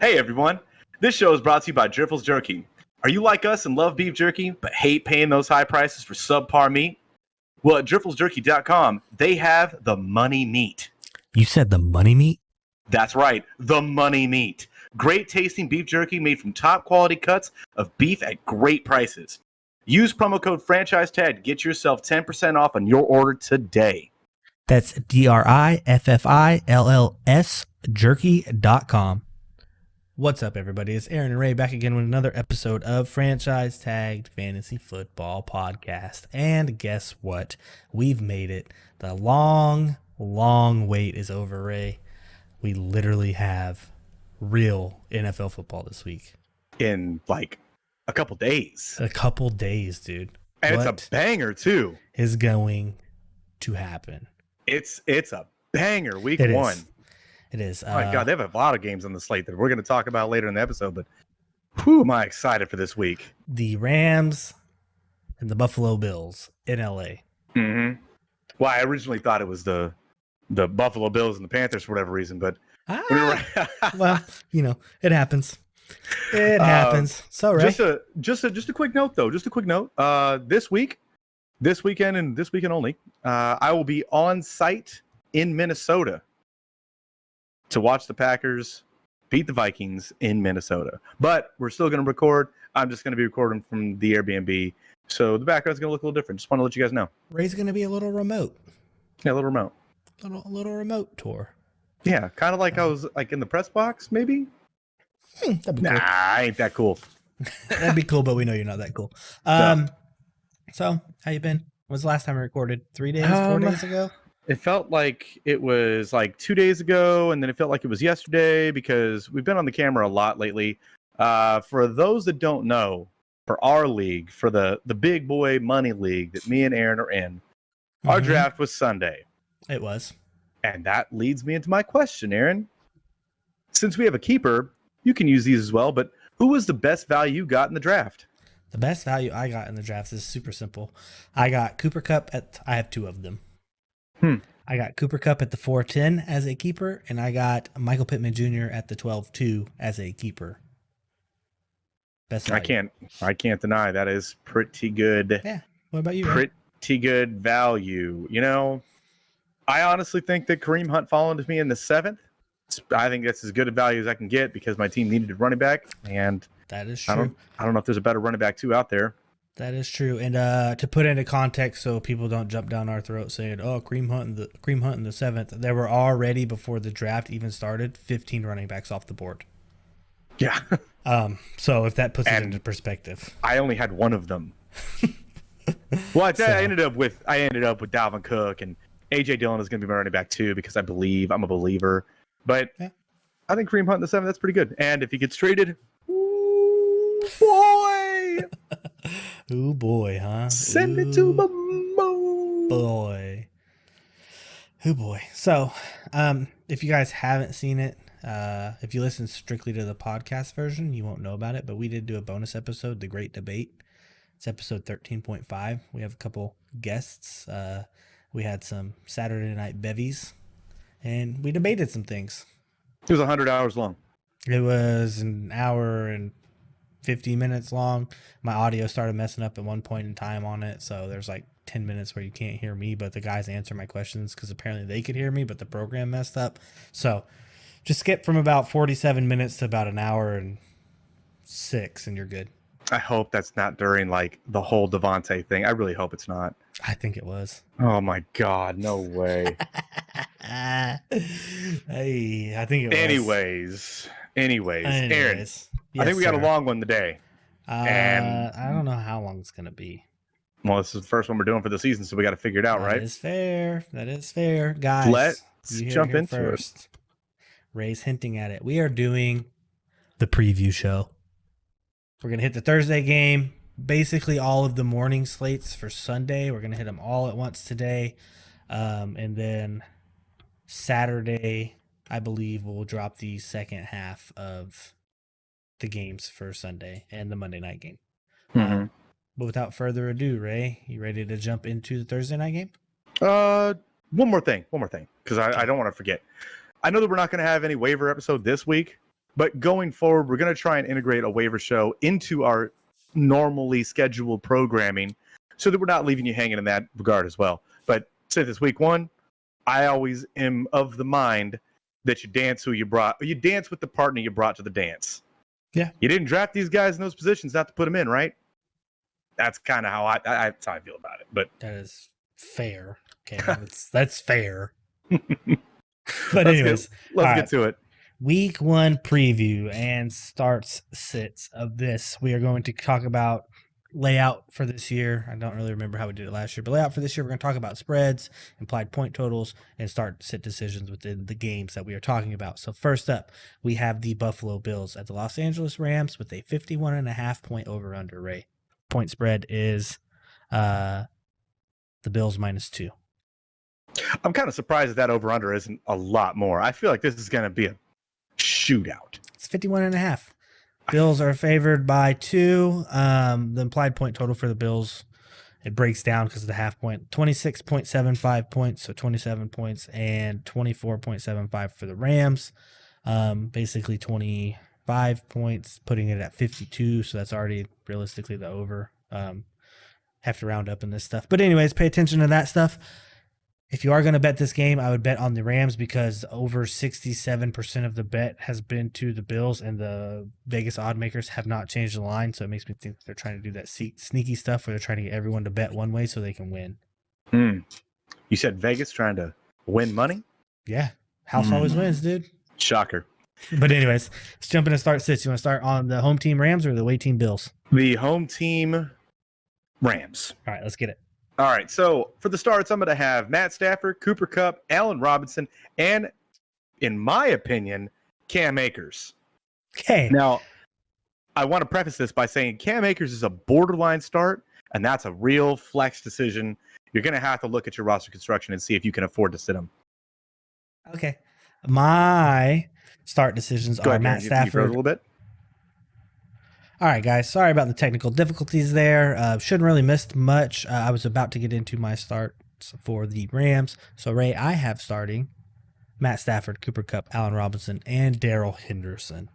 Hey everyone, this show is brought to you by Driffles Jerky. Are you like us and love beef jerky, but hate paying those high prices for subpar meat? Well, at DrifflesJerky.com, they have the money meat. You said the money meat? That's right, the money meat. Great tasting beef jerky made from top quality cuts of beef at great prices. Use promo code FranchiseTag to get yourself 10% off on your order today. That's DRIFFILLS jerky.com. What's up, everybody? It's Aaron and Ray back again with another episode of Franchise Tagged Fantasy Football Podcast. And guess what? We've made it. The long wait is over, Ray. We literally have real NFL football this week. In like a couple days. A couple days, dude. And what it's a banger, too. Is going to happen. It's a banger, week one. It is. Oh my God, they have a lot of games on the slate that we're going to talk about later in the episode, but whew, am I excited for this week. The Rams and the Buffalo Bills in LA. Mm-hmm. Well, I originally thought it was the Buffalo Bills and the Panthers for whatever reason, but well, you know, it happens. It happens. So, right. Just a quick note, though. Just a quick note. This weekend only, I will be on site in Minnesota to watch the Packers beat the Vikings in Minnesota. But we're still going to record. I'm just going to be recording from the Airbnb, so the background's going to look a little different. Just want to let you guys know. Ray's going to be a little remote. Yeah, a little remote. A little remote tour. Yeah, kind of like I was like in the press box, maybe. That'd be cool. I ain't that cool. That'd be cool, but we know you're not that cool. So how you been? When's the last time I recorded? 3 days, 4 days ago? It felt like it was like 2 days ago, and then it felt like it was yesterday because we've been on the camera a lot lately. For those that don't know, for our league, for the big boy money league that me and Aaron are in, our draft was Sunday. It was. And that leads me into my question, Aaron. Since we have a keeper, you can use these as well, but who was the best value you got in the draft? The best value I got in the draft is super simple. I got Cooper Kupp I have two of them. I got Cooper Kupp at the 4-10 as a keeper, and I got Michael Pittman Jr. at the 12-2 as a keeper. Best value. I can't deny that is pretty good. Yeah. What about you? Pretty good value. You know, I honestly think that Kareem Hunt falling to me in the 7th. I think that's as good a value as I can get because my team needed a running back, and that is true. I don't know if there's a better running back too out there. That is true. And to put into context so people don't jump down our throat saying, oh, Kareem Hunt in the 7th, there were already, before the draft even started, 15 running backs off the board. Yeah. So if that puts it into perspective. I only had one of them. Well, I ended up with Dalvin Cook, and AJ Dillon is going to be my running back too because I'm a believer. But yeah. I think Kareem Hunt in the 7th, that's pretty good. And if he gets traded, ooh, boy. Ooh, boy, huh? Send it to the moon. Boy. Ooh, boy. So, if you guys haven't seen it, if you listen strictly to the podcast version, you won't know about it. But we did do a bonus episode, The Great Debate. It's episode 13.5. We have a couple guests. We had some Saturday night bevies, and we debated some things. It was 100 hours long. It was an hour and 50 minutes long. My audio started messing up at one point in time on it, so there's like 10 minutes where you can't hear me, but the guys answer my questions because apparently they could hear me, but the program messed up. So just skip from about 47 minutes to about an hour and 6, and you're good. I hope that's not during like the whole Devontae thing. I really hope it's not. I think it was. Oh my God, no way. Hey, I think it was. Anyways, Aaron, yes, I think we got a long one today. And I don't know how long it's going to be. Well, this is the first one we're doing for the season, so we got to figure it out, right? That is fair. Guys, let's jump into first. Ray's hinting at it. We are doing the preview show. We're going to hit the Thursday game, basically all of the morning slates for Sunday. We're going to hit them all at once today. And then Saturday, I believe, we'll drop the second half of the games for Sunday and the Monday night game. But without further ado, Ray, you ready to jump into the Thursday night game? One more thing, because I don't want to forget. I know that we're not going to have any waiver episode this week, But going forward, we're going to try and integrate a waiver show into our normally scheduled programming so that we're not leaving you hanging in that regard as well. But since it's week 1, I always am of the mind that you dance with the partner you brought to the dance. Yeah. You didn't draft these guys in those positions not to put them in, right? That's kind of how that's how I feel about it. But that is fair. Okay, that's fair. But anyways, let's get to it. Week 1 preview and starts sits of this. We are going to talk about layout for this year. I don't really remember how we did it last year, but layout for this year, we're going to talk about spreads, implied point totals, and start sit decisions within the games that we are talking about. So first up, we have the Buffalo Bills at the Los Angeles Rams with a 51.5 point over-under rate. Point spread is the Bills -2. I'm kind of surprised that over-under isn't a lot more. I feel like this is going to be a shootout. It's 51.5. Bills are favored by 2. The implied point total for the Bills, it breaks down because of the half point. 26.75 points, so 27 points, and 24.75 for the Rams. Basically 25 points, putting it at 52, so that's already realistically the over. Have to round up in this stuff. But anyways, pay attention to that stuff. If you are going to bet this game, I would bet on the Rams because over 67% of the bet has been to the Bills, and the Vegas odd makers have not changed the line. So it makes me think they're trying to do that sneaky stuff where they're trying to get everyone to bet one way so they can win. You said Vegas trying to win money? Yeah. House always wins, dude. Shocker. But anyways, let's jump in and start sits. You want to start on the home team Rams or the away team Bills? The home team Rams. All right, let's get it. All right, so for the starts, I'm going to have Matt Stafford, Cooper Kupp, Allen Robinson, and, in my opinion, Cam Akers. Okay. Now, I want to preface this by saying Cam Akers is a borderline start, and that's a real flex decision. You're going to have to look at your roster construction and see if you can afford to sit him. Okay. My start decisions are Matt Stafford. A little bit. All right, guys. Sorry about the technical difficulties there. Shouldn't really missed much. I was about to get into my starts for the Rams. So, Ray, I have starting Matt Stafford, Cooper Kupp, Allen Robinson, and Darrell Henderson.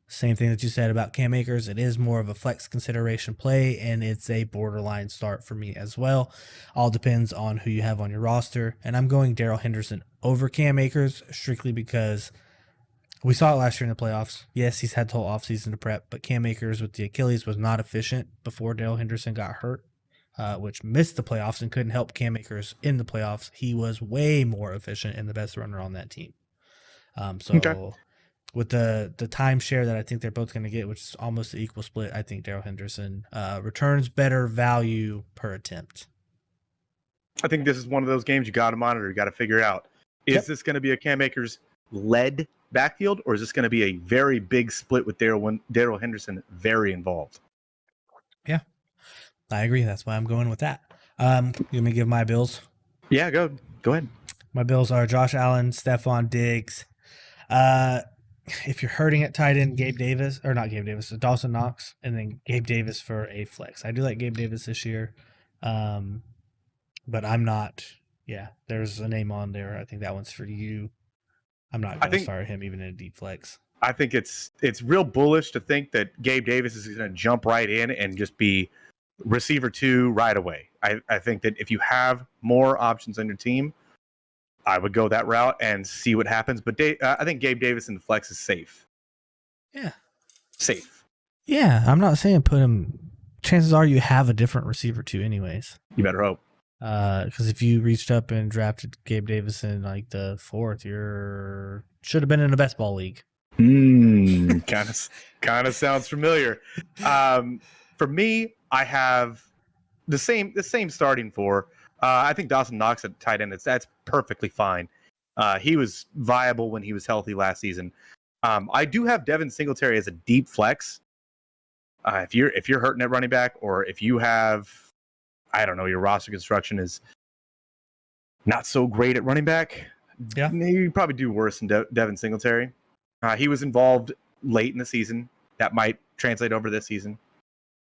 Same thing that you said about Cam Akers. It is more of a flex consideration play, and it's a borderline start for me as well. All depends on who you have on your roster. And I'm going Darrell Henderson over Cam Akers strictly because we saw it last year in the playoffs. Yes, he's had the whole offseason to prep, but Cam Akers with the Achilles was not efficient before Darrell Henderson got hurt, which missed the playoffs and couldn't help Cam Akers in the playoffs. He was way more efficient and the best runner on that team. With the timeshare that I think they're both going to get, which is almost an equal split, I think Darrell Henderson returns better value per attempt. I think this is one of those games you got to monitor. You got to figure out, is this going to be a Cam Akers led backfield, or is this going to be a very big split with Darrell Henderson very involved? Yeah, I agree. That's why I'm going with that. You want me to give my Bills? Yeah, go ahead. My Bills are Josh Allen, Stephon Diggs. If you're hurting at tight end, Dawson Knox, and then Gabe Davis for a flex. I do like Gabe Davis this year, but I'm not. Yeah, there's a name on there. I think that one's for you. I'm not going to start him even in a deep flex. I think it's real bullish to think that Gabe Davis is going to jump right in and just be receiver 2 right away. I think that if you have more options on your team, I would go that route and see what happens. But I think Gabe Davis in the flex is safe. Yeah. Safe. Yeah, I'm not saying put him. Chances are you have a different receiver 2 anyways. You better hope. Because if you reached up and drafted Gabe Davis in like the 4th, should have been in a best ball league. Kind of sounds familiar. For me, I have the same starting four. I think Dawson Knox at tight end, that's perfectly fine. He was viable when he was healthy last season. I do have Devin Singletary as a deep flex. If you're hurting at running back, or if you have, I don't know, your roster construction is not so great at running back, yeah, you probably do worse than Devin Singletary. He was involved late in the season. That might translate over this season.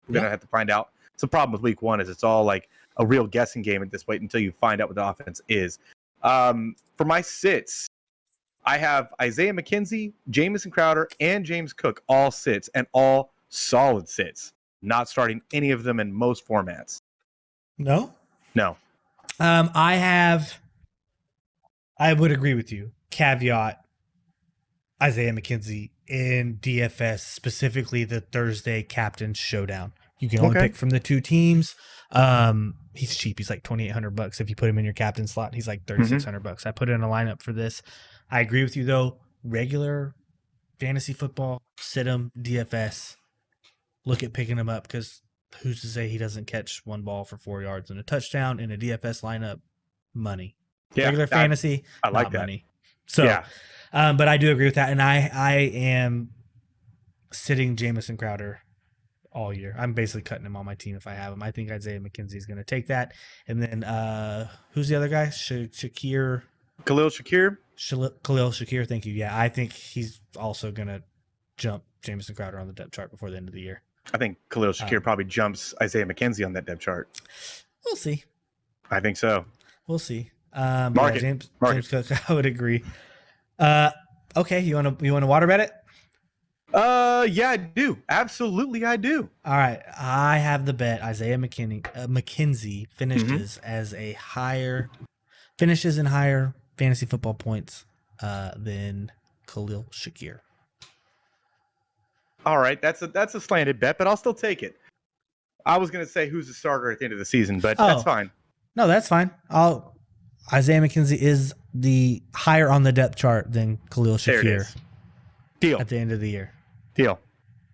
We're going to have to find out. So the problem with week 1 is it's all like a real guessing game at this point until you find out what the offense is. For my sits, I have Isaiah McKenzie, Jamison Crowder, and James Cook all sits and all solid sits. Not starting any of them in most formats. No? No. I would agree with you. Caveat Isaiah McKenzie in DFS, specifically the Thursday Captain's Showdown. You can only pick from the two teams. He's cheap. He's like $2,800 if you put him in your captain slot. He's like $3,600. I put in a lineup for this. I agree with you though. Regular fantasy football, sit him DFS. Look at picking him up because who's to say he doesn't catch one ball for 4 yards and a touchdown in a DFS lineup? Money. Yeah, Regular fantasy, I like not that. money. So, yeah. But I do agree with that, and I am sitting Jamison Crowder all year. I'm basically cutting him on my team if I have him. I think Isaiah McKenzie is going to take that. And then who's the other guy? Khalil Shakir. Khalil Shakir, thank you. Yeah, I think he's also going to jump Jamison Crowder on the depth chart before the end of the year. I think Khalil Shakir probably jumps Isaiah McKenzie on that depth chart. We'll see. I think so. We'll see. Market. James Cook, I would agree. Okay, you want to water bet it? Yeah, I do. Absolutely, I do. All right, I have the bet. Isaiah McKenzie finishes in higher fantasy football points than Khalil Shakir. All right, that's a slanted bet, but I'll still take it. I was going to say who's the starter at the end of the season, but that's fine. No, that's fine. Isaiah McKenzie is the higher on the depth chart than Khalil Shakir. There it is. Deal. At the end of the year. Deal.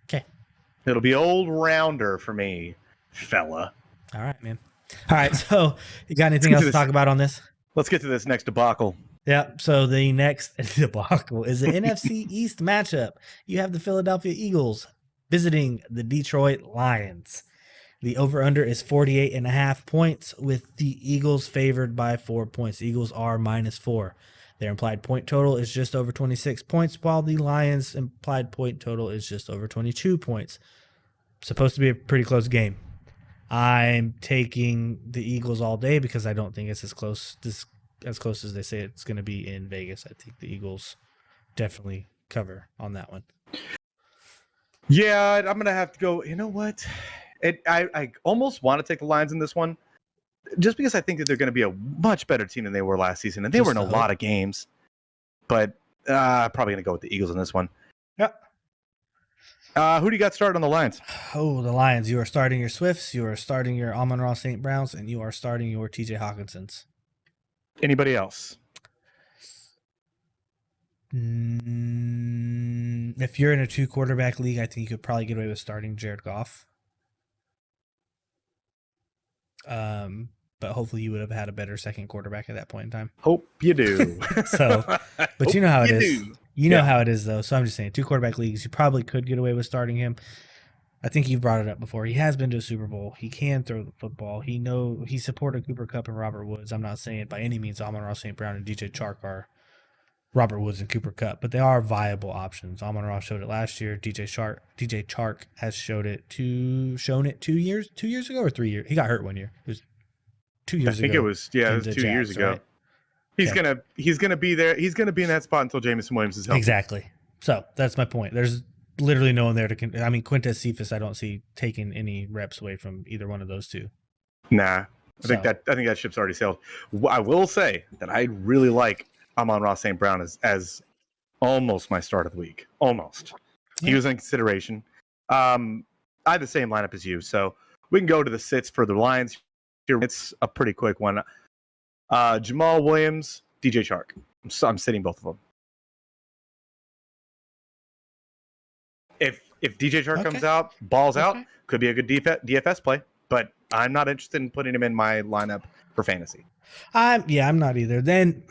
Okay. It'll be old rounder for me, fella. All right, man. All right, so you got anything else to talk about on this? Let's get to this next debacle. Yeah, so the next debacle is the NFC East matchup. You have the Philadelphia Eagles visiting the Detroit Lions. The over-under is 48.5 points, with the Eagles favored by 4 points. The Eagles are -4. Their implied point total is just over 26 points, while the Lions' implied point total is just over 22 points. Supposed to be a pretty close game. I'm taking the Eagles all day because I don't think it's as close as they say it's going to be in Vegas. I think the Eagles definitely cover on that one. Yeah, I'm going to have to go. You know what? I almost want to take the Lions in this one, just because I think that they're going to be a much better team than they were last season, and they were in a lot of games. But probably going to go with the Eagles in this one. Yep. Who do you got started on the Lions? Oh, the Lions. You are starting your Swifts, you are starting your Amon-Ra St. Browns, and you are starting your TJ Hawkinsons. Anybody else? If you're in a 2-quarterback league, I think you could probably get away with starting Jared Goff. But hopefully you would have had a better second quarterback at that point in time. Hope you do. But you know how it is. Do. You know how it is, though. So I'm just saying, 2-quarterback leagues, you probably could get away with starting him. I think you've brought it up before. He has been to a Super Bowl. He can throw the football. He supported Cooper Kupp and Robert Woods. I'm not saying by any means Amon-Ra St. Brown and DJ Chark are Robert Woods and Cooper Kupp, but they are viable options. Amon-Ra showed it last year. DJ Chark has shown it 2 years ago or 3 years. He got hurt 1 year. It was 2 years ago. I think it was 2 years ago. Right? He's gonna be there. He's gonna be in that spot until Jameson Williams is healthy. Exactly. So that's my point. There's literally no one there to. Quintez Cephas, I don't see taking any reps away from either one of those two. Nah, I think that ship's already sailed. I will say that I really like Amon-Ra St. Brown as almost my start of the week. Almost. Yeah. He was in consideration. I have the same lineup as you, so we can go to the sits for the Lions. It's a pretty quick one. Jamal Williams, DJ Chark. I'm sitting both of them. If DJ Chark comes out, balls out, could be a good DFS play, but I'm not interested in putting him in my lineup for fantasy. I'm not either. Then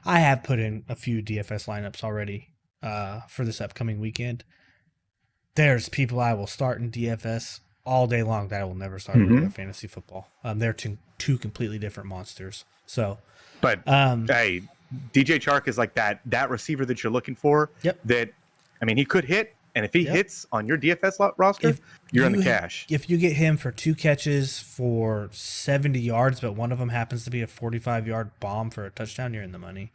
I have put in a few DFS lineups already for this upcoming weekend. There's people I will start in DFS all day long that I will never start in fantasy football. They're two completely different monsters. So, but hey, DJ Chark is like that receiver that you're looking for. Yep. He could hit, and if he hits on your DFS roster, you're in the cash. If you get him for 2 catches for 70 yards, but one of them happens to be a 45-yard bomb for a touchdown, you're in the money.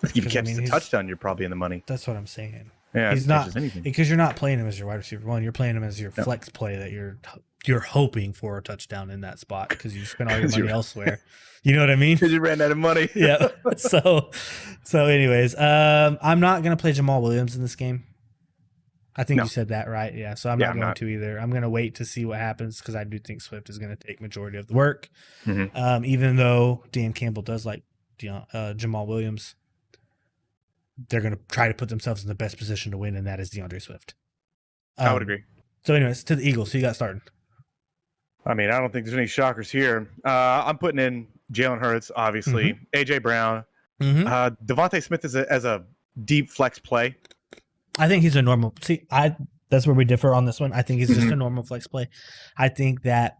If he 'Cause, catches a touchdown, you're probably in the money. That's what I'm saying. Yeah, He's if he not catches anything. because you're not playing him as your wide receiver one. You're playing him as your flex play that you're hoping for a touchdown in that spot because you spent all your 'Cause money you're- elsewhere. You know what I mean? Because you ran out of money. Yeah. So anyways, I'm not gonna play Jamal Williams in this game. I think No. you said that right. Yeah. So I'm Yeah, not I'm going not. to either. I'm gonna wait to see what happens because I do think Swift is gonna take majority of the work. Mhm. Even though Dan Campbell does like Jamal Williams, they're gonna try to put themselves in the best position to win, and that is DeAndre Swift. I would agree. So anyways, to the Eagles. So you got started. I mean, I don't think there's any shockers here. I'm putting in Jalen Hurts, obviously. AJ Brown. Devontae Smith as a deep flex play. I think he's a normal. See, that's where we differ on this one. I think he's just a normal flex play. I think that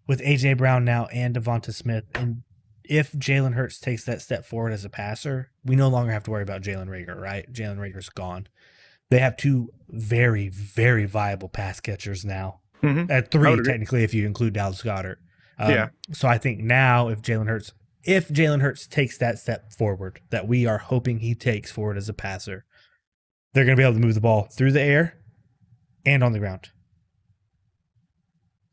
with AJ Brown now and Devonta Smith, and if Jalen Hurts takes that step forward as a passer, we no longer have to worry about Jalen Reagor, right? Jalen Rager's gone. They have two very, very viable pass catchers now. At three, technically, if you include Dallas Goedert. So I think now if Jalen Hurts takes that step forward that we are hoping he takes forward as a passer, they're going to be able to move the ball through the air and on the ground.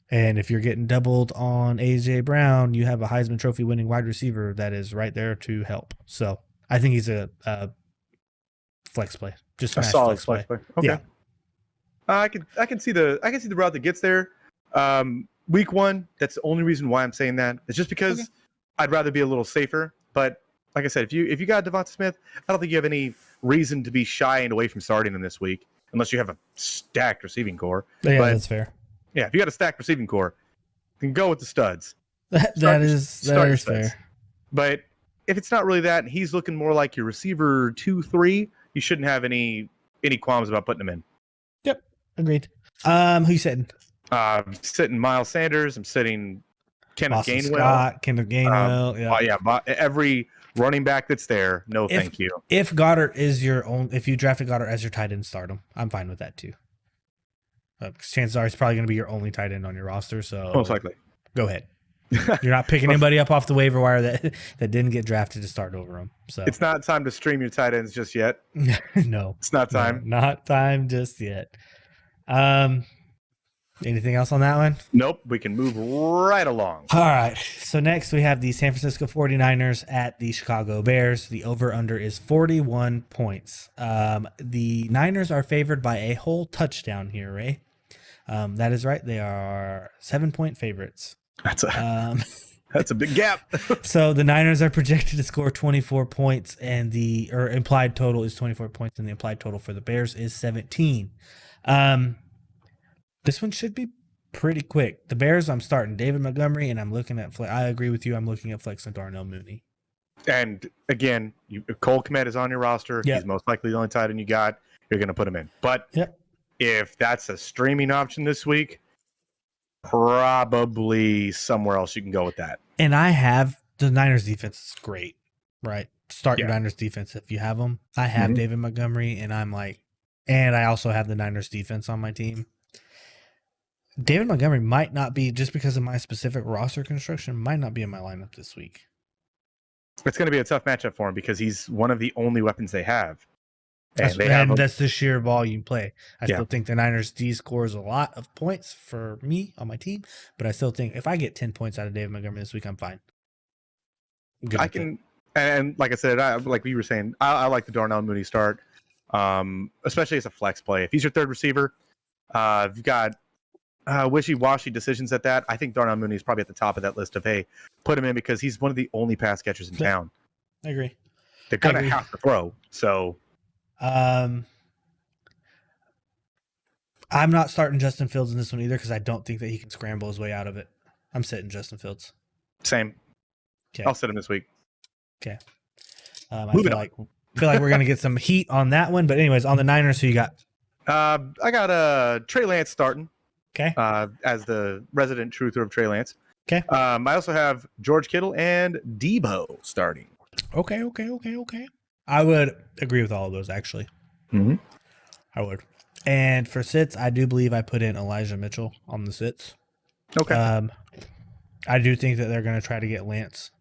And if you're getting doubled on AJ Brown, you have a Heisman Trophy winning wide receiver that is right there to help. So I think he's a flex play, just A smash solid flex play. Okay. Yeah. I can see the route that gets there. Week one, that's the only reason why I'm saying that. It's just because I'd rather be a little safer. But like I said, if you got Devonta Smith, I don't think you have any reason to be shying away from starting him this week, unless you have a stacked receiving core. Yeah, but, that's fair. Yeah, if you got a stacked receiving core, then go with the studs. That is fair. But if it's not really that, and he's looking more like your receiver 2-3, you shouldn't have any qualms about putting him in. Yep, agreed. Who you sitting? I'm sitting Miles Sanders. I'm sitting Kenneth Boston Gainwell. Scott, Kenneth Gainwell. Every running back that's there. No, thank you. If Goddard is your own, if you drafted Goddard as your tight end, start him. I'm fine with that too. Chances are he's probably going to be your only tight end on your roster. So Most likely, go ahead. You're not picking anybody up off the waiver wire that didn't get drafted to start over him. So it's not time to stream your tight ends just yet. No, it's not time. No, not time just yet. Anything else on that one? Nope. We can move right along. All right. So next we have the San Francisco 49ers at the Chicago Bears. The over-under is 41 points. The Niners are favored by a whole touchdown here, Ray. That is right. They are 7-point favorites. That's a big gap. So the Niners are projected to score 24 points, and the implied total is 24 points, and the implied total for the Bears is 17. This one should be pretty quick. The Bears, I'm starting David Montgomery, and I'm looking at I agree with you. I'm looking at flexing Darnell Mooney. And again, Cole Kmet is on your roster. Yep. He's most likely the only tight end you got. You're going to put him in. But if that's a streaming option this week, probably somewhere else you can go with that. And I have the Niners defense is great, right? Start your Niners defense if you have them. I have David Montgomery, and and I also have the Niners defense on my team. David Montgomery might not be, just because of my specific roster construction, might not be in my lineup this week. It's going to be a tough matchup for him because he's one of the only weapons they have. And that's the sheer volume play. I still think the Niners D scores a lot of points for me on my team, but I still think if I get 10 points out of David Montgomery this week, I'm fine. I can, and like I said, like we were saying, I like the Darnell Mooney start, especially as a flex play. If he's your third receiver, if you've got wishy-washy decisions at that, I think Darnell Mooney is probably at the top of that list of, hey, put him in because he's one of the only pass catchers in town. I agree. They're going to have to throw, so... I'm not starting Justin Fields in this one either because I don't think that he can scramble his way out of it. I'm sitting Justin Fields. Same. Okay. I'll sit him this week. Okay. I feel like we're going to get some heat on that one. But anyways, on the Niners, who you got? I got Trey Lance starting. Okay. As the resident truther of Trey Lance. Okay. I also have George Kittle and Debo starting. Okay. I would agree with all of those, actually. Mm-hmm. I would. And for sits, I do believe I put in Elijah Mitchell on the sits. Okay. I do think that they're going to try to get Lance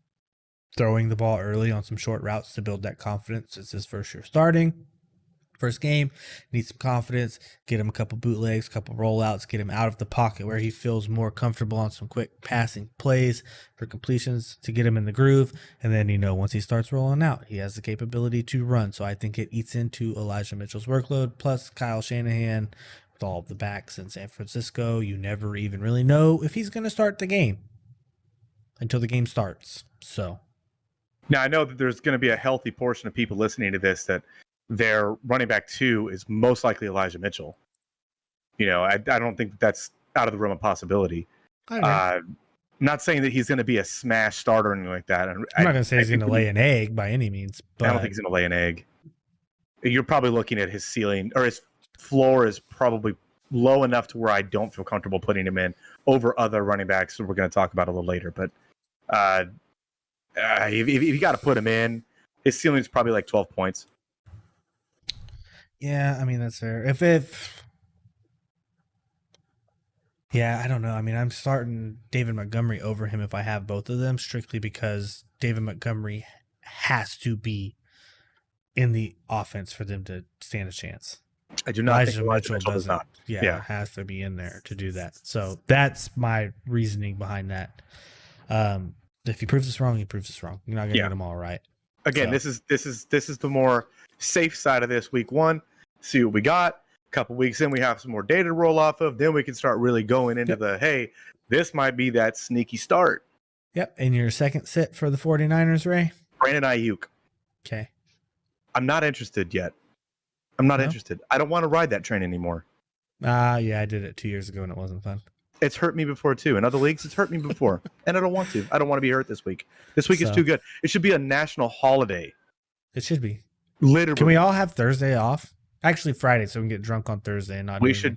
throwing the ball early on some short routes to build that confidence. It's his first year starting. First game, needs some confidence, get him a couple bootlegs, a couple rollouts, get him out of the pocket where he feels more comfortable on some quick passing plays for completions to get him in the groove. And then, once he starts rolling out, he has the capability to run. So I think it eats into Elijah Mitchell's workload. Plus Kyle Shanahan with all of the backs in San Francisco. You never even really know if he's going to start the game until the game starts. So now I know that there's going to be a healthy portion of people listening to this that their running back 2 is most likely Elijah Mitchell. I don't think that's out of the realm of possibility. Not saying that he's going to be a smash starter or anything like that. I'm not going to say he's going to lay an egg by any means. But I don't think he's going to lay an egg. You're probably looking at his ceiling, or his floor is probably low enough to where I don't feel comfortable putting him in over other running backs that we're going to talk about a little later. But if you got to put him in, his ceiling is probably like 12 points. Yeah, that's fair. Yeah, I don't know. I'm starting David Montgomery over him if I have both of them, strictly because David Montgomery has to be in the offense for them to stand a chance. I do not think Elijah Mitchell does not. Yeah, has to be in there to do that. So that's my reasoning behind that. If he proves us wrong, he proves us wrong. You're not going to get them all right. Again, this is the more safe side of this week 1. See what we got. A couple weeks in, we have some more data to roll off of. Then we can start really going into hey, this might be that sneaky start. Yep. And your second sit for the 49ers, Ray? Brandon Ayuk. Okay. I'm not interested yet. I'm not interested. I don't want to ride that train anymore. Yeah, I did it 2 years ago and it wasn't fun. It's hurt me before too. In other leagues, it's hurt me before. And I don't want to. I don't want to be hurt this week. This week is too good. It should be a national holiday. It should be. Literally. Can we all have Thursday off? Actually, Friday, so we can get drunk on Thursday and not. We should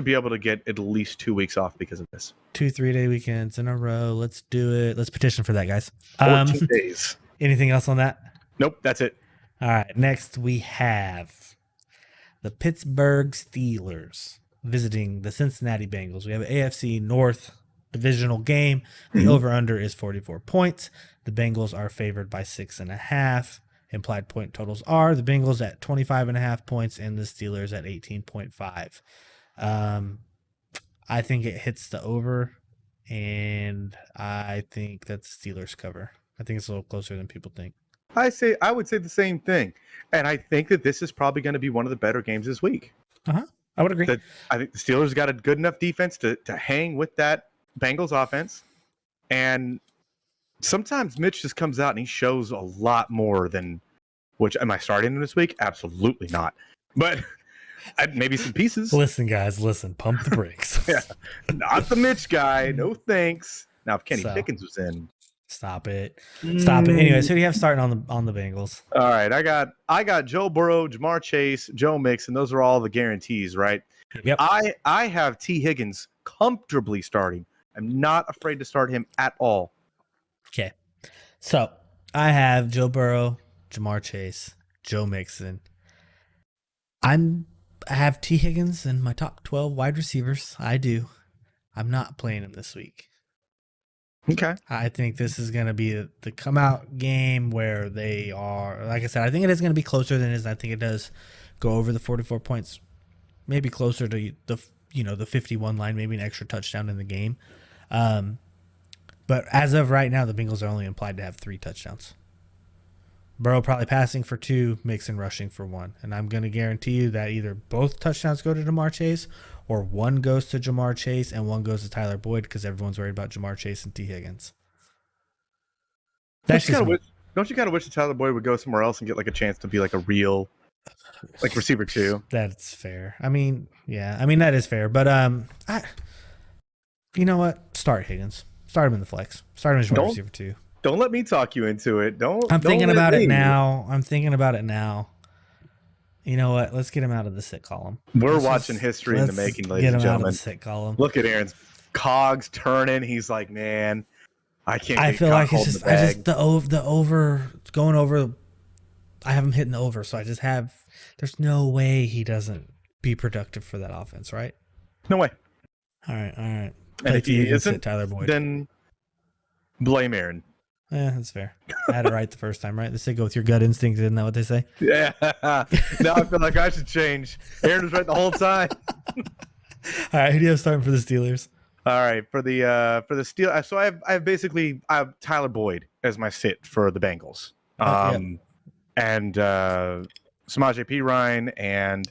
be able to get at least 2 weeks off because of this. 2 3-day weekends in a row. Let's do it. Let's petition for that, guys. 14 days. Anything else on that? Nope, that's it. All right. Next, we have the Pittsburgh Steelers visiting the Cincinnati Bengals. We have an AFC North divisional game. The over-under is 44 points. The Bengals are favored by 6.5. Implied point totals are the Bengals at 25.5 points and the Steelers at 18.5. I think it hits the over, and I think that the Steelers cover. I think it's a little closer than people think. I would say the same thing, and I think that this is probably going to be one of the better games this week. I would agree. I think the Steelers got a good enough defense to hang with that Bengals offense, and sometimes Mitch just comes out and he shows a lot more than. Which am I starting him this week? Absolutely not. But maybe some pieces. Listen, guys, pump the brakes. Yeah, not the Mitch guy. No thanks. Now if Kenny Pickens was in, stop it. Anyways, who do you have starting on the Bengals? All right, I got Joe Burrow, Jamar Chase, Joe Mixon. Those are all the guarantees, right? Yep. I have T. Higgins comfortably starting. I'm not afraid to start him at all. Okay, so I have Joe Burrow, Jamar Chase, Joe Mixon. I have T. Higgins in my top 12 wide receivers. I do. I'm not playing him this week. Okay. I think this is going to be the come out game where they are, like I said, I think it is going to be closer than it is. I think it does go over the 44 points, maybe closer to the 51 line, maybe an extra touchdown in the game. But as of right now, the Bengals are only implied to have 3 touchdowns. Burrow probably passing for 2, Mixon rushing for 1. And I'm going to guarantee you that either both touchdowns go to Jamar Chase or 1 goes to Jamar Chase and 1 goes to Tyler Boyd because everyone's worried about Jamar Chase and T. Higgins. Don't you kind of wish that Tyler Boyd would go somewhere else and get like a chance to be like a real like receiver 2? That's fair. That is fair. But you know what? Start Higgins. Start him in the flex. Start him as wide receiver 2. Don't let me talk you into it. I'm thinking about it now. You know what? Let's get him out of the sit column. We're watching history in the making, ladies and gentlemen. Out of the sit column. Look at Aaron's cogs turning. He's like, man, I can't. I feel like it's just the over going over. I have him hitting the over, so I just have. There's no way he doesn't be productive for that offense, right? No way. All right. And if he isn't, Tyler Boyd, then blame Aaron. Yeah, that's fair. I had it right the first time, right? They say go with your gut instinct. Isn't that what they say? Yeah. Now I feel like I should change. Aaron was right the whole time. All right, who do you have starting for the Steelers? All right, for the Steel. So I have Tyler Boyd as my sit for the Bengals. Yep. And Samaje Perine and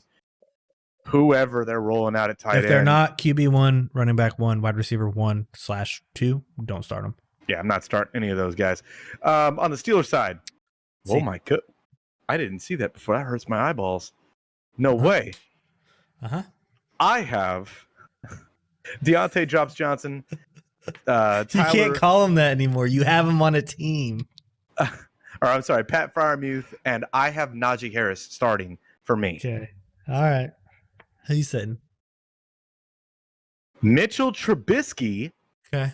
whoever they're rolling out at tight end. If they're not QB1, running back 1, wide receiver 1/2, don't start them. Yeah, I'm not starting any of those guys. On the Steelers side, oh my god, I didn't see that before. That hurts my eyeballs. No way. I have Deontay Jobs Johnson. Tyler, you can't call him that anymore. You have him on a team. Or I'm sorry, Pat Freiermuth, and I have Najee Harris starting for me. Okay. All right. Who you sitting? Mitchell Trubisky. Okay.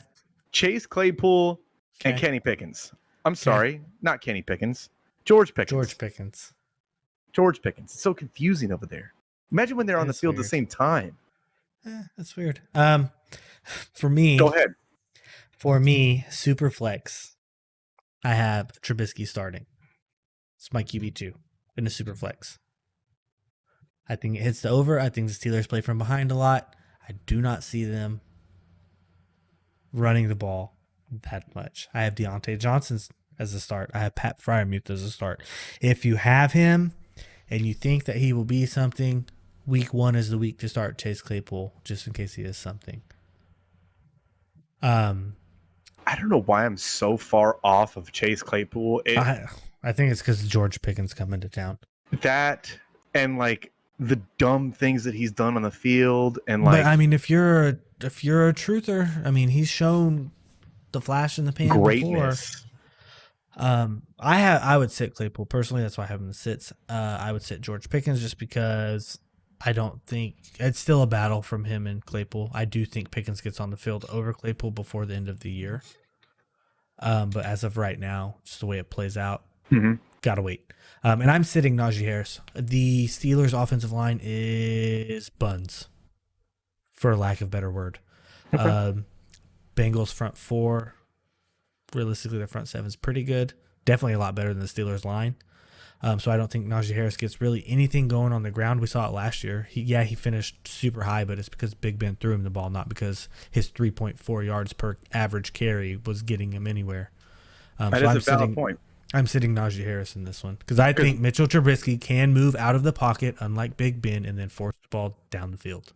Chase Claypool and Kenny Pickens. I'm sorry, not Kenny Pickens. George Pickens. George Pickens. It's so confusing over there. Imagine when they're on the field at the same time. That's weird. For me, go ahead. For me, super flex, I have Trubisky starting. It's my QB2 in the super flex. I think it hits the over. I think the Steelers play from behind a lot. I do not see them running the ball that much. I have Deontay Johnson as a start. I have Pat Freiermuth as a start. If you have him and you think that he will be something, week 1 is the week to start Chase Claypool, just in case he is something. I don't know why I'm so far off of Chase Claypool. I think it's because George Pickens coming to town. That and like the dumb things that he's done on the field, and like. But I mean, if you're a truther, I mean, he's shown the flash in the pan greatness. Before. I would sit Claypool personally. That's why I have him in the sits. I would sit George Pickens just because I don't think it's still a battle from him and Claypool. I do think Pickens gets on the field over Claypool before the end of the year. But as of right now, just the way it plays out, gotta wait. And I'm sitting Najee Harris. The Steelers' offensive line is buns, for lack of a better word. Okay. Bengals front 4, realistically, their front 7 is pretty good. Definitely a lot better than the Steelers' line. So I don't think Najee Harris gets really anything going on the ground. We saw it last year. He finished super high, but it's because Big Ben threw him the ball, not because his 3.4 yards per average carry was getting him anywhere. That is a valid point. I'm sitting Najee Harris in this one because I think Mitchell Trubisky can move out of the pocket, unlike Big Ben, and then force the ball down the field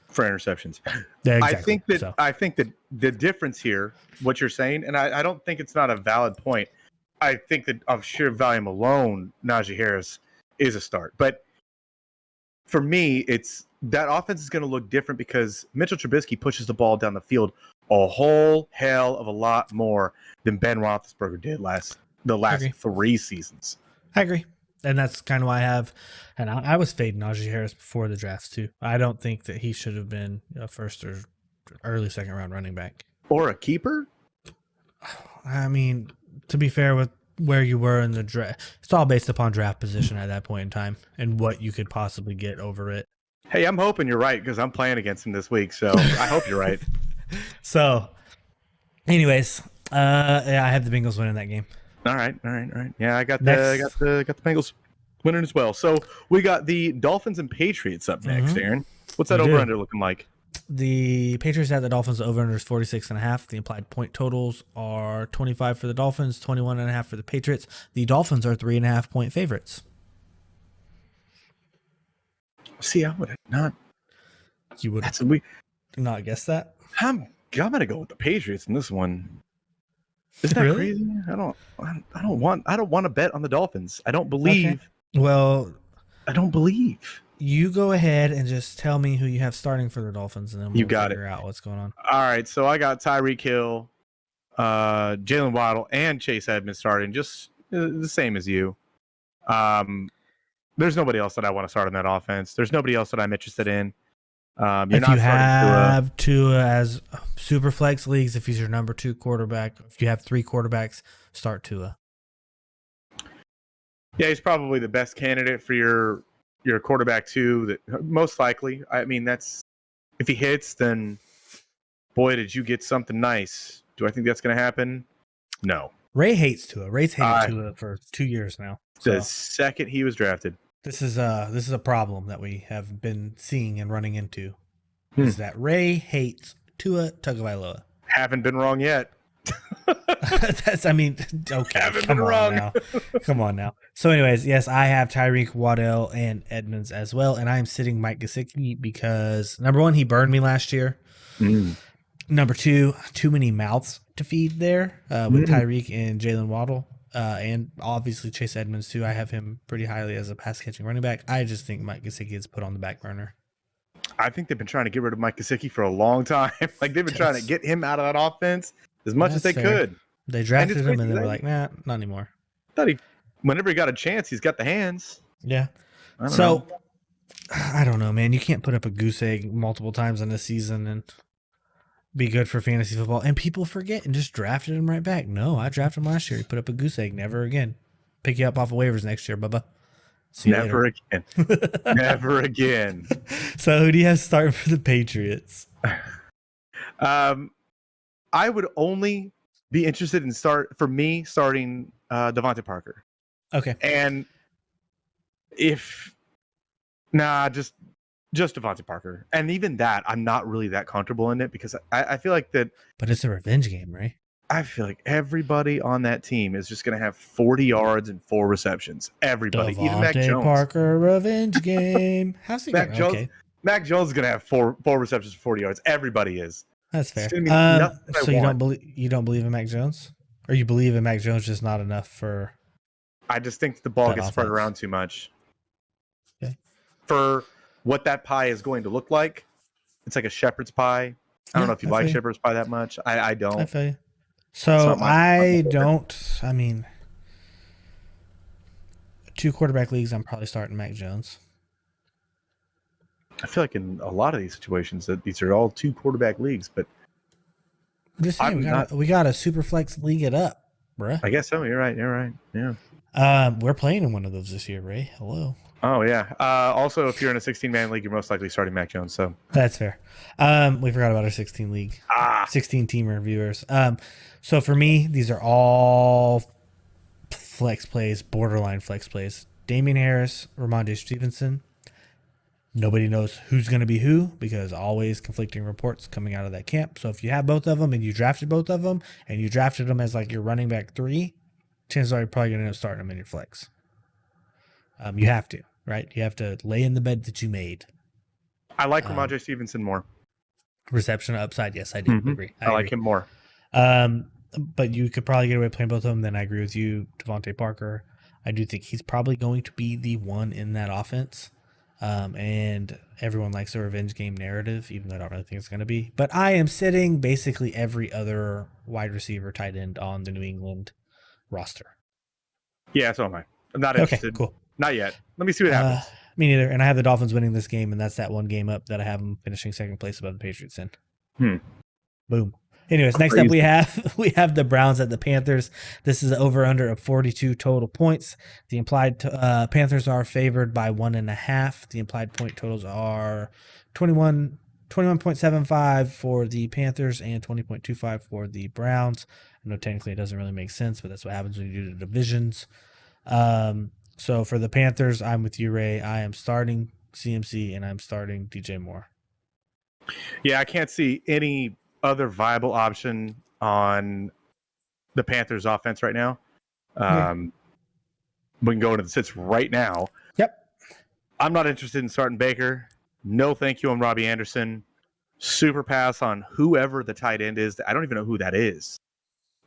for interceptions. Yeah, exactly. I think that the difference here, what you're saying, and I don't think it's not a valid point. I think that of sheer volume alone, Najee Harris is a start. But for me, it's that offense is going to look different because Mitchell Trubisky pushes the ball down the field a whole hell of a lot more than Ben Roethlisberger did the last 3 seasons. I agree. And that's kind of why I have, and I was fading Najee Harris before the drafts too. I don't think that he should have been a first or early second round running back. Or a keeper? I mean, to be fair with where you were in the draft, it's all based upon draft position at that point in time and what you could possibly get over it. Hey, I'm hoping you're right because I'm playing against him this week, so I hope you're right. So, anyways, yeah, I have the Bengals winning that game. All right. Yeah, I got the Bengals winning as well. So we got the Dolphins and Patriots up next, Aaron. What's that over-under looking like? The Patriots had the Dolphins over-under is 46.5. The implied point totals are 25 for the Dolphins, 21.5 for the Patriots. The Dolphins are 3.5-point favorites. See, I would have not. You would not guess that? I'm gonna go with the Patriots in this one. Isn't that crazy? I don't want to bet on the Dolphins. I don't believe. Okay. Well, I don't believe. You go ahead and just tell me who you have starting for the Dolphins, and then we'll figure out what's going on. All right, so I got Tyreek Hill, Jalen Waddle, and Chase Edmonds starting, just the same as you. There's nobody else that I want to start on that offense. There's nobody else that I'm interested in. If you have Tua as super flex leagues, if he's your number 2 quarterback, if you have 3 quarterbacks, start Tua. Yeah, he's probably the best candidate for your quarterback 2. That most likely. I mean, that's if he hits, then boy, did you get something nice. Do I think that's going to happen? No. Ray hates Tua. Ray's hated I- Tua for 2 years now. The So second he was drafted. this is a problem that we have been seeing and running into. Hmm. Is that Ray hates Tua Tagovailoa. Haven't been wrong yet. Okay, Haven't come been on wrong. now. Come on now. So anyways, yes, I have Tyreek, Waddell, and Edmonds as well, and I am sitting Mike Gesicki because, number one, he burned me last year. Number two, too many mouths to feed there with Tyreek and Jalen Waddle. And obviously Chase Edmonds too. I have him pretty highly as a pass catching running back. I just think Mike Gesicki is put on the back burner. I think they've been trying to get rid of Mike Gesicki for a long time. Like they've been trying to get him out of that offense as much as they could. They drafted him and they were like, nah, not anymore. Whenever he got a chance, he's got the hands. Yeah. I don't know. I don't know, man. You can't put up a goose egg multiple times in a season and be good for fantasy football. And people forget and just drafted him right back. No, I drafted him last year. He put up a goose egg. Never again. Pick you up off of waivers next year, Bubba. See you Never later. again. Never again. So who do you have starting for the Patriots? I would only be interested in starting Devontae Parker. Okay. And just Devontae Parker. And even that, I'm not really that comfortable in it because I feel like that. But it's a revenge game, right? I feel like everybody on that team is just going to have 40 yards and 4 receptions. Everybody, even Mac Jones. Parker revenge game. How's he Mac going? Jones. Okay. Mac Jones is going to have four receptions for 40 yards. Everybody is. That's fair. It's gonna be nothing I So you want. don't believe in Mac Jones, or you believe in Mac Jones just not enough for? I just think the ball That gets spread offense. around too much. Okay. For what that pie is going to look like, it's like a shepherd's pie. I don't know if you like shepherd's pie that much. I don't. I feel you. So I don't. I mean, 2 quarterback leagues. I'm probably starting Mac Jones. I feel like in a lot of these situations that these are all 2 quarterback leagues, but I'm just saying we got a super flex league it up, bruh. I guess so. You're right. Yeah. We're playing in one of those this year, Ray. Hello. Oh yeah. Also, if you're in a 16-man league, you're most likely starting Mac Jones. So That's fair. We forgot about our 16 league. 16 teamer viewers. So for me, these are all flex plays, borderline flex plays. Damian Harris, Ramondre Stevenson. Nobody knows who's going to be who because always conflicting reports coming out of that camp. So if you have both of them and you drafted both of them and you drafted them as like your running back 3, chances are you're probably going to end up starting them in your flex. You have to, right? You have to lay in the bed that you made. I like Ramondre Stevenson more. Reception upside, yes, I do agree. I like him more. But you could probably get away playing both of them. Then I agree with you, Devontae Parker. I do think he's probably going to be the one in that offense. And everyone likes a revenge game narrative, even though I don't really think it's going to be. But I am sitting basically every other wide receiver tight end on the New England roster. Yeah, so am I. I'm not interested. Okay, cool. Not yet. Let me see what happens. Me neither. And I have the Dolphins winning this game, and that's that one game up that I have them finishing second place above the Patriots in. Boom. Anyways, next up we have the Browns at the Panthers. This is over under of 42 total points. The implied Panthers are favored by 1.5. The implied point totals are 21.75 for the Panthers and 20.25 for the Browns. I know technically it doesn't really make sense, but that's what happens when you do the divisions. So for the Panthers, I'm with you, Ray. I am starting CMC and I'm starting DJ Moore. Yeah, I can't see any other viable option on the Panthers offense right now. We can go into the sits right now. Yep. I'm not interested in starting Baker. No, thank you on Robbie Anderson. Super pass on whoever the tight end is. I don't even know who that is.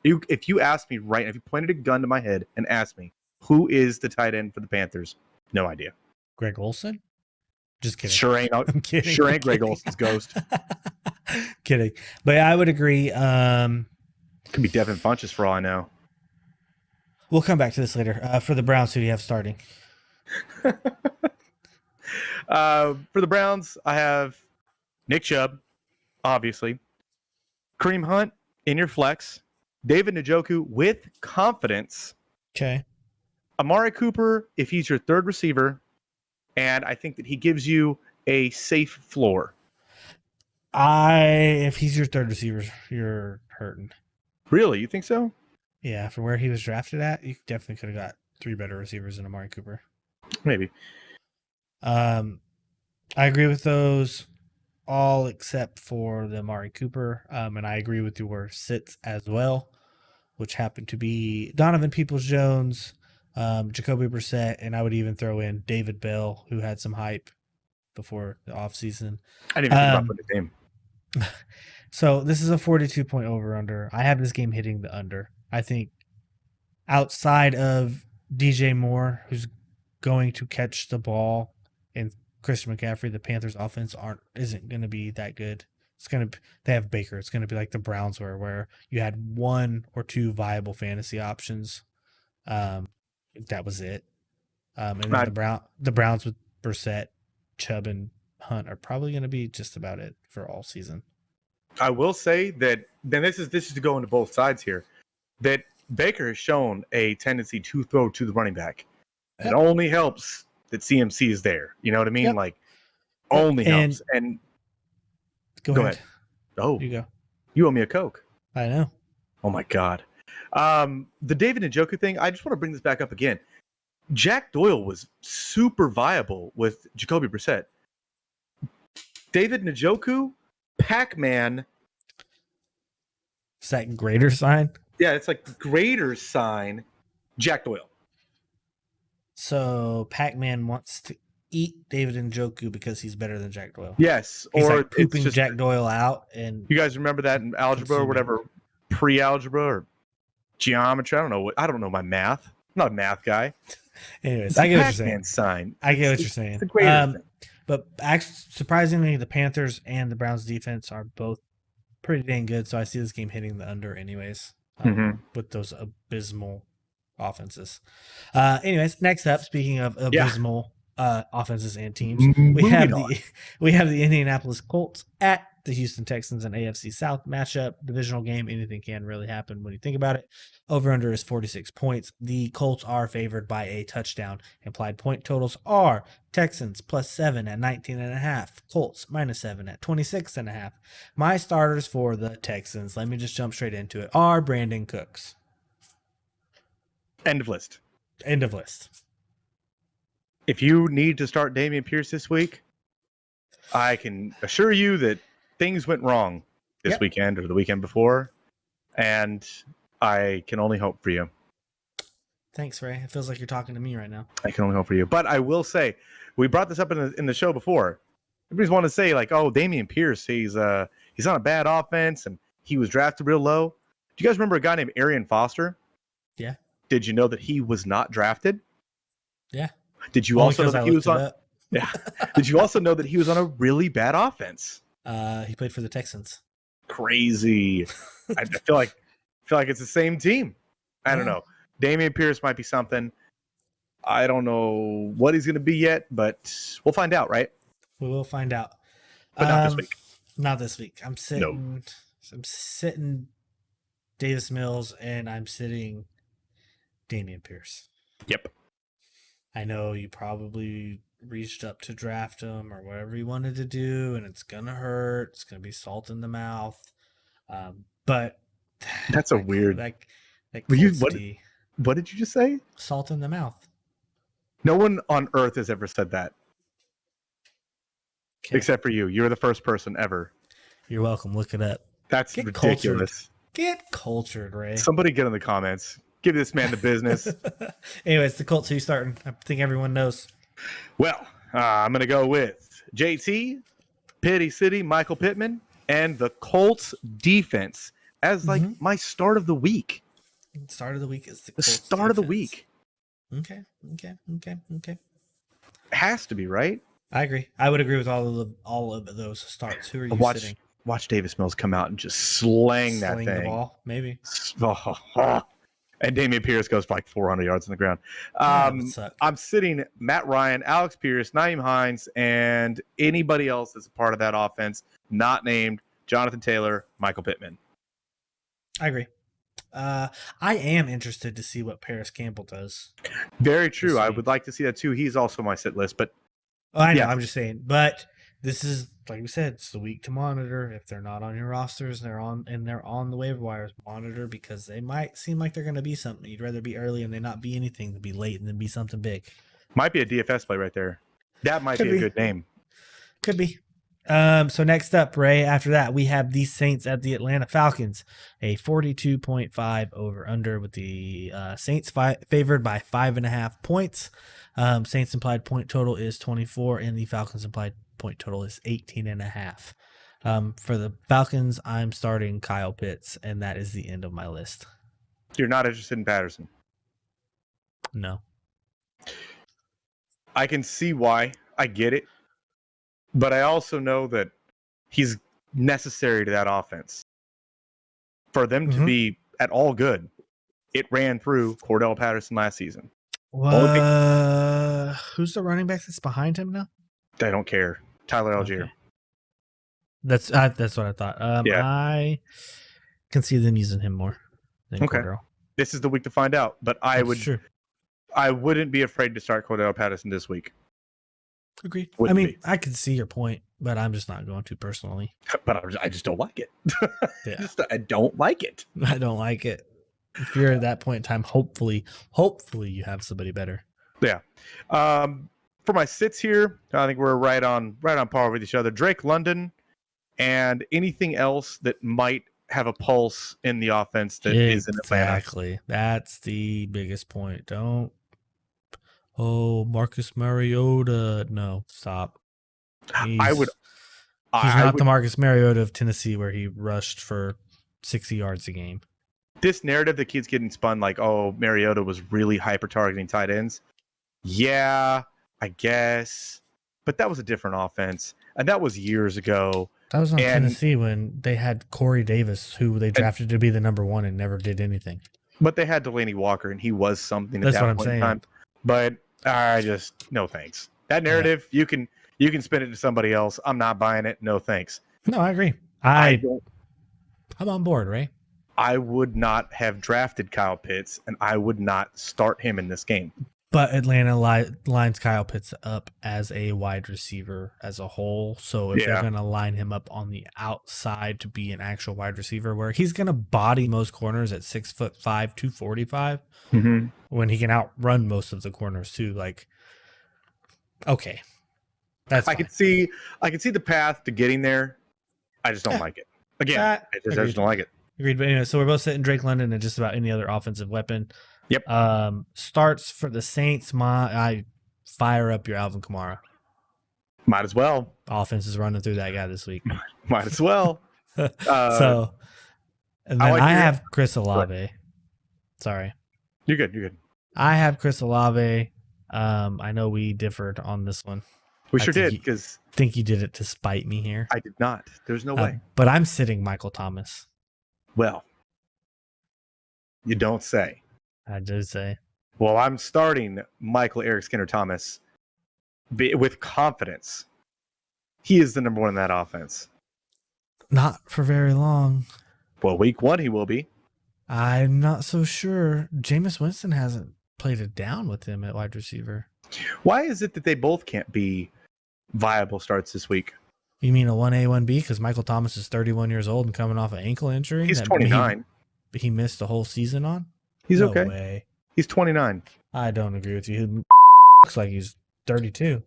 If you ask me right now, if you pointed a gun to my head and asked me who is the tight end for the Panthers, no idea. Greg Olsen? Just kidding. Sure ain't. I'm kidding. Sure ain't Greg Olsen's ghost. Kidding. But I would agree. Could be Devin Funchess for all I know. We'll come back to this later. For the Browns, who do you have starting? For the Browns, I have Nick Chubb, obviously. Kareem Hunt in your flex. David Njoku with confidence. Okay. Amari Cooper, if he's your third receiver. And I think that he gives you a safe floor. If he's your third receiver, you're hurting. Really? You think so? Yeah, for where he was drafted at, you definitely could have got 3 better receivers than Amari Cooper. Maybe. I agree with those all except for the Amari Cooper. And I agree with your sits as well, which happened to be Donovan Peoples-Jones, Jacoby Brissett, and I would even throw in David Bell, who had some hype before the offseason. I didn't even think about putting the game. So this is a 42-point over-under. I have this game hitting the under. I think outside of DJ Moore, who's going to catch the ball, and Christian McCaffrey, the Panthers offense isn't going to be that good. They have Baker. It's going to be like the Browns were, where you had 1 or 2 viable fantasy options. That was it. And then the Browns with Brissett, Chubb, and Hunt are probably going to be just about it for all season. I will say that then this is to go into both sides here. That Baker has shown a tendency to throw to the running back. It only helps that CMC is there. You know what I mean? Yep. Like, only helps. And go ahead. Oh, you go. You owe me a Coke. I know. Oh my God. The David Njoku thing, I just want to bring this back up again. Jack Doyle was super viable with Jacoby Brissett. David Njoku, Pac-Man. Is that greater sign? Yeah, it's like greater sign Jack Doyle. So Pac-Man wants to eat David Njoku because he's better than Jack Doyle. Yes. He's or like pooping Jack Doyle out. And you guys remember that in algebra or whatever, pre-algebra or geometry? I don't know my math. I'm not a math guy. Anyways, I get what you're saying. Sign. I get what you're saying. It's a greater thing. But surprisingly, the Panthers and the Browns defense are both pretty dang good. So I see this game hitting the under anyways with those abysmal offenses. Anyways, next up, speaking of abysmal offenses and teams, we have the Indianapolis Colts at the Houston Texans, an AFC South matchup, divisional game. Anything can really happen when you think about it. Over under is 46 points. The Colts are favored by a touchdown. Implied point totals are Texans +7 at 19.5, Colts -7 at 26.5. My starters for the Texans, let me just jump straight into it, are Brandon Cooks. End of list. If you need to start Dameon Pierce this week, I can assure you that things went wrong this weekend or the weekend before, and I can only hope for you. Thanks, Ray. It feels like you're talking to me right now. I can only hope for you. But I will say, we brought this up in the show before. Everybody's want to say, like, oh, Dameon Pierce, he's on a bad offense, and he was drafted real low. Do you guys remember a guy named Arian Foster? Yeah. Did you know that he was not drafted? Yeah. Did you also know that he was on? Yeah. Did you also know that he was on a really bad offense? He played for the Texans. Crazy. I feel like it's the same team. I don't know. Dameon Pierce might be something. I don't know what he's going to be yet, but we'll find out, right? We will find out. But not this week. Not this week. I'm sitting Davis Mills, and I'm sitting Dameon Pierce. Yep. I know you probably reached up to draft him or whatever you wanted to do, and it's going to hurt. It's going to be salt in the mouth. But that's a weird. What did you just say? Salt in the mouth. No one on earth has ever said that. Okay. Except for you. You're the first person ever. You're welcome. Look it up. That's ridiculous. Get cultured, Ray. Somebody get in the comments. Give this man the business. Anyways, the Colts, who you starting? I think everyone knows. Well, I'm going to go with JT, Petty City, Michael Pittman, and the Colts defense as like my start of the week. Start of the week is the Colts start defense. Of the week. Okay. Has to be, right? I agree. I would agree with all of those starts. Who are you sitting? Watch Davis Mills come out and just sling that thing. The ball, maybe. And Dameon Pierce goes for like 400 yards on the ground. I'm sitting Matt Ryan, Alex Pierce, Nyheim Hines, and anybody else that's a part of that offense, not named Jonathan Taylor, Michael Pittman. I agree. I am interested to see what Paris Campbell does. Very true. I would like to see that too. He's also my sit list, but I know. I'm just saying. But this is like we said, it's the week to monitor. If they're not on your rosters, they're on the waiver wires. Monitor because they might seem like they're going to be something. You'd rather be early and they not be anything than be late and then be something big. Might be a DFS play right there. That might Could be a good name. Could be. So next up, Ray, after that, we have the Saints at the Atlanta Falcons, a 42.5 over under with the Saints favored by 5.5 points. Saints implied point total is 24 and the Falcons implied point total is 18.5. For the Falcons, I'm starting Kyle Pitts, and that is the end of my list. You're not interested in Patterson? No. I can see why. I get it. But I also know that he's necessary to that offense. For them to be at all good, it ran through Cordell Patterson last season. Who's the running back that's behind him now? They don't care. Tyler Algier. Okay. That's what I thought. I can see them using him more than Cordell. This is the week to find out. But I wouldn't be afraid to start Cordell Patterson this week. Agreed. Wouldn't I can see your point, but I'm just not going to personally. But I just don't like it. Yeah. I don't like it. I don't like it. If you're at that point in time, hopefully you have somebody better. Yeah. For my sits here, I think we're right on par with each other. Drake London and anything else that might have a pulse in the offense that is in Atlanta. Exactly. That's the biggest point. Marcus Mariota. No, stop. He's not the Marcus Mariota of Tennessee where he rushed for 60 yards a game. This narrative that keeps getting spun like, oh, Mariota was really hyper targeting tight ends. Yeah, I guess. But that was a different offense. And that was years ago. That was on Tennessee when they had Corey Davis, who they drafted to be the number one and never did anything. But they had Delaney Walker, and he was something at that point in time. But I just, no thanks. That narrative, you can spin it to somebody else. I'm not buying it. No thanks. No, I agree. I'm on board, Ray. I would not have drafted Kyle Pitts, and I would not start him in this game. But Atlanta lines Kyle Pitts up as a wide receiver as a whole. So if they're going to line him up on the outside to be an actual wide receiver, where he's going to body most corners at 6'5", 245, when he can outrun most of the corners too. Like, okay, that's fine. I can see the path to getting there. I just don't like it. Again, I just don't like it. Agreed. But anyway, so we're both sitting Drake London and just about any other offensive weapon. Yep. Starts for the Saints. I fire up your Alvin Kamara. Might as well. Offense is running through that guy this week. Might as well. And then I have Chris Olave. Sorry. You're good. I have Chris Olave. I know we differed on this one. We sure did, because think you did it to spite me here. I did not. There's no way. But I'm sitting Michael Thomas. Well, you don't say. I do say. Well, I'm starting Michael Eric Skinner Thomas with confidence. He is the number one in that offense. Not for very long. Well, week 1 he will be. I'm not so sure. Jameis Winston hasn't played it down with him at wide receiver. Why is it that they both can't be viable starts this week? You mean a 1A, 1B? Because Michael Thomas is 31 years old and coming off an ankle injury. He's 29. He missed the whole season on? He's no okay. Way. He's 29. I don't agree with you. He looks like he's 32.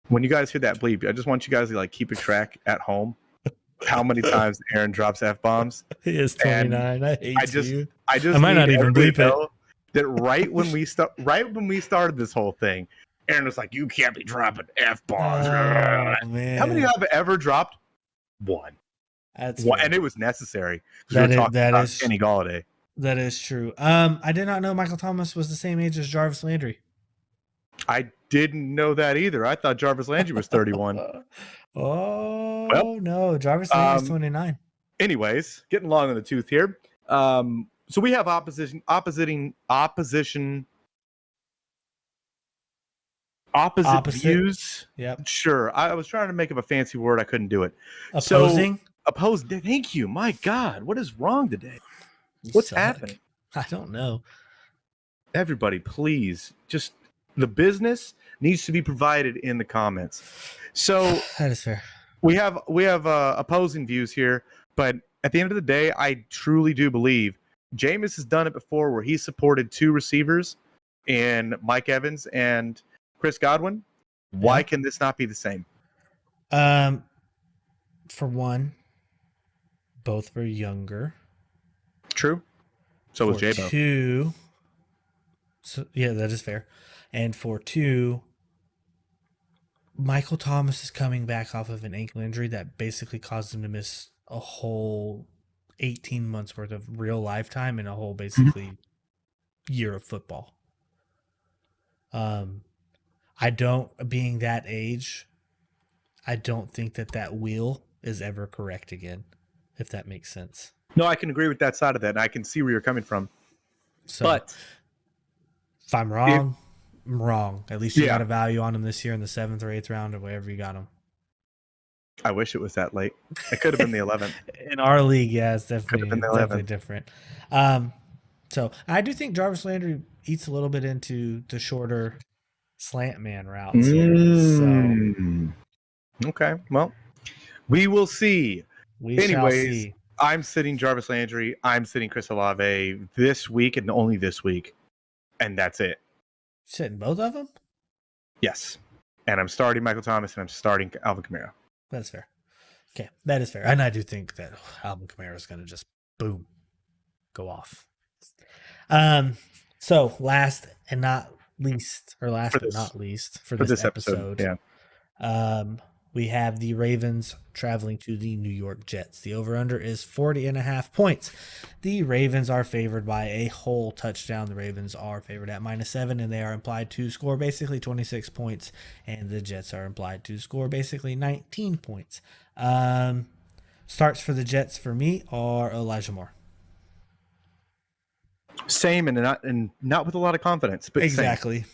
When you guys hear that bleep, I just want you guys to keep a track at home. How many times Aaron drops F-bombs? He is 29. I hate you. I might not even bleep it. That right when we started this whole thing, Aaron was like, "You can't be dropping F-bombs." Oh, man. How many have ever dropped? One. That's one, and it was necessary. That is Kenny Golladay. That is true. I did not know Michael Thomas was the same age as Jarvis Landry. I didn't know that either. I thought Jarvis Landry was 31. No, Jarvis Landry is 29. Anyways, getting long in the tooth here. So we have opposite views. Yep. Sure. I was trying to make up a fancy word. I couldn't do it. Opposing? Thank you. My God. What is wrong today? What's happening? I don't know. Everybody, please. Just the business needs to be provided in the comments. So That is fair. we have opposing views here, but at the end of the day, I truly do believe Jameis has done it before where he supported two receivers in Mike Evans and Chris Godwin. Why can this not be the same? For one, both were younger. True. So was J-Bo. Two, so yeah, that is fair. And for two, Michael Thomas is coming back off of an ankle injury that basically caused him to miss a whole 18 months worth of real lifetime and a whole basically year of football. Being that age, I don't think that wheel is ever correct again, if that makes sense. No, I can agree with that side of that, and I can see where you're coming from. So, but if I'm wrong, I'm wrong. At least you got a value on him this year in the 7th or 8th round or wherever you got him. I wish it was that late. It could have been the 11th. In our league, yeah, it's definitely different. So I do think Jarvis Landry eats a little bit into the shorter slant man routes here. So, okay, well, we will see. Shall see. I'm sitting Jarvis Landry. I'm sitting Chris Olave this week and only this week, and that's it. Sitting both of them? Yes, and I'm starting Michael Thomas and I'm starting Alvin Kamara. That's fair. Okay, that is fair. And I do think that Alvin Kamara is going to just boom, go off. So last and not least, or last but not least for this episode, we have the Ravens traveling to the New York Jets. The over-under is 40.5 points. The Ravens are favored by a whole touchdown. The Ravens are favored at -7, and they are implied to score basically 26 points, and the Jets are implied to score basically 19 points. Starts for the Jets for me are Elijah Moore. Same, and not with a lot of confidence, but exactly.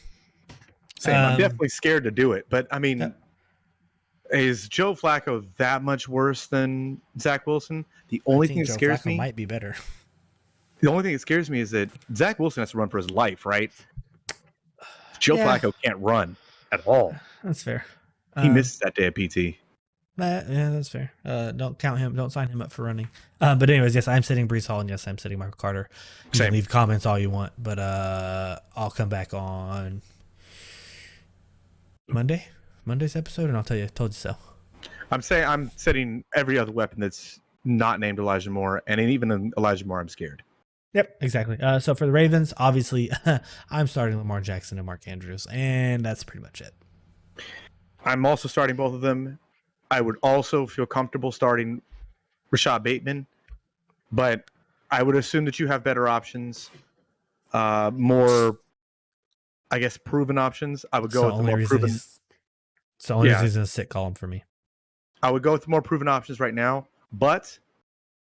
Same. I'm definitely scared to do it, but I mean, is Joe Flacco that much worse than Zach Wilson? The only thing that scares me might be better. The only thing that scares me is that Zach Wilson has to run for his life, right? Joe Flacco can't run at all. That's fair. He misses that day at PT. Yeah, that's fair. Don't count him. Don't sign him up for running. But anyways, yes, I'm sitting Breece Hall, and yes, I'm sitting Michael Carter. You can leave comments all you want, but I'll come back on Monday's episode, and I'll tell you, told you so. I'm saying I'm setting every other weapon that's not named Elijah Moore, and even in Elijah Moore, I'm scared. Yep, exactly. So for the Ravens, obviously, I'm starting Lamar Jackson and Mark Andrews, and that's pretty much it. I'm also starting both of them. I would also feel comfortable starting Rashad Bateman, but I would assume that you have better options, more, I guess, proven options. I would go with the more proven. It's the only reason he's in a sit column for me. I would go with the more proven options right now, but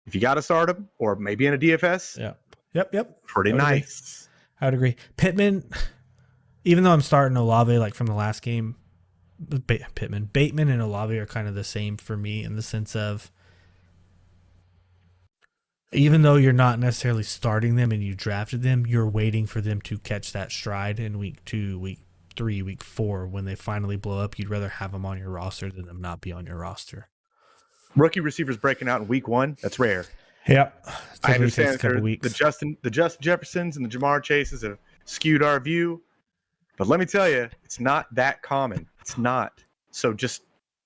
if you got to start him, or maybe in a DFS, yep, pretty nice. I would agree. Pittman, even though I'm starting Olave like from the last game, Bateman and Olave are kind of the same for me in the sense of, even though you're not necessarily starting them and you drafted them, you're waiting for them to catch that stride in week 2, week 3, week 4 when they finally blow up. You'd rather have them on your roster than them not be on your roster. Rookie receivers breaking out in week 1, that's rare. Yep. I understand the Justin Jeffersons and the Jamar Chases have skewed our view, but let me tell you, it's not that common. It's not. So just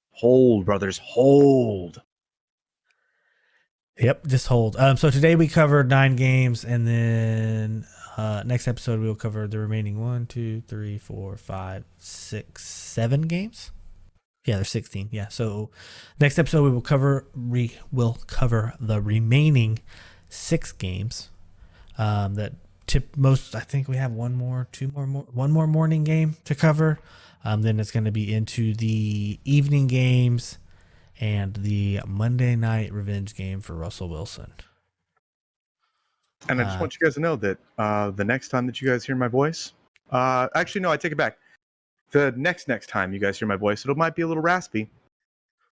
hold, brothers, hold. Yep, just hold. So today we covered 9 games, and then next episode we will cover the remaining 1, 2, 3, 4, 5, 6, 7 games. Yeah, there's 16. Yeah. So next episode we will cover the remaining 6 games. That tip most. I think we have one more morning game to cover. Then it's going to be into the evening games and the Monday night revenge game for Russell Wilson. And I just want you guys to know that the next time that you guys hear my voice, actually, no, I take it back. The next time you guys hear my voice, it might be a little raspy.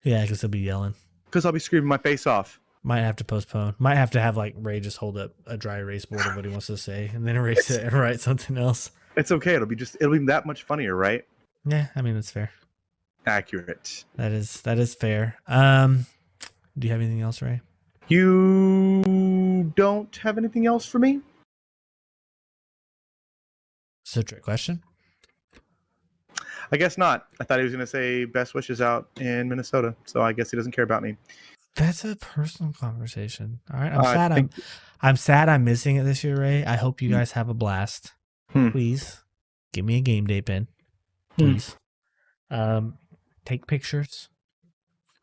Yeah, because I'll be yelling. Because I'll be screaming my face off. Might have to postpone. Might have to have like Ray just hold up a dry erase board of what he wants to say and then erase it and write something else. It's okay. It'll be that much funnier, right? Yeah, I mean that's fair. Accurate. That is fair. Do you have anything else, Ray? You don't have anything else for me? It's a trick question. I guess not. I thought he was going to say best wishes out in Minnesota, so I guess he doesn't care about me. That's a personal conversation. All right, I'm sad I'm missing it this year, Ray. I hope you guys have a blast. Please give me a game day pin. Please. Take pictures.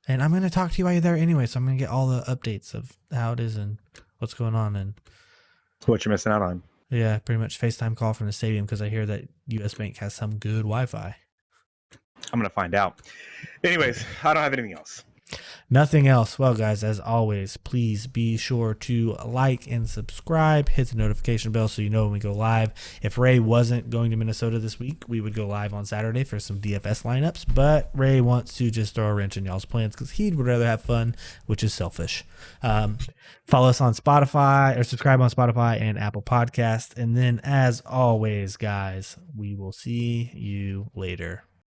And I'm going to talk to you while you're there anyway, so I'm going to get all the updates of how it is and what's going on and what you're missing out on. Yeah, pretty much FaceTime call from the stadium because I hear that US Bank has some good Wi-Fi. I'm going to find out. Anyways, I don't have anything else. Nothing else. Well, guys, as always, please be sure to like and subscribe. Hit the notification bell so you know when we go live. If Ray wasn't going to Minnesota this week, we would go live on Saturday for some DFS lineups. But Ray wants to just throw a wrench in y'all's plans because he would rather have fun, which is selfish. Follow us on Spotify or subscribe on Spotify and Apple Podcasts. And then, as always, guys, we will see you later.